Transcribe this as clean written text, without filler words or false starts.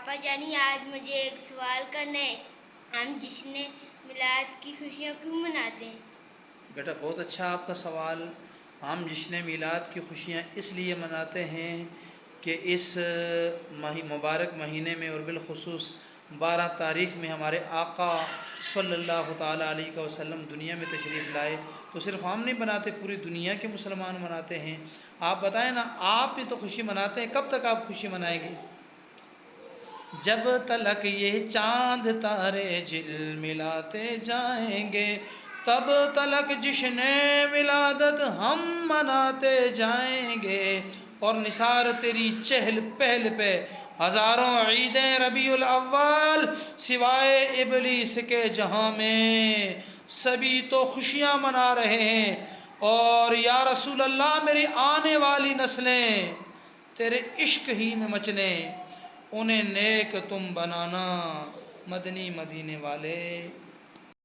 पापा जानी आज मुझे एक सवाल करना है, हम जश्न मिलाद की खुशियाँ क्यों मनाते हैं? बेटा बहुत अच्छा आपका सवाल। हम जश्न मिलाद की खुशियाँ इसलिए मनाते हैं कि इस मुबारक महीने में और बिलखुसूस 12 तारीख़ में हमारे आका सल्लल्लाहु ताला अलैहि वसल्लम दुनिया में तशरीफ़ लाए। तो सिर्फ़ हम नहीं मनाते, पूरी दुनिया के मुसलमान मनाते हैं। आप बताएं ना, आप भी तो खुशी मनाते हैं, कब तक आप खुशी मनाएंगे? जब तलक ये चांद तारे झिलमिलाते जाएंगे, तब तलक जश्न विलादत हम मनाते जाएंगे। और निसार तेरी चहल पहल पे हज़ारों ईदें रबीउल अव्वल सिवाय इबलीस के जहां में सभी तो खुशियां मना रहे हैं। और या रसूल अल्लाह, मेरी आने वाली नस्लें तेरे इश्क ही में मचलें, उन्हें नेक तुम बनाना मदनी मदीने वाले।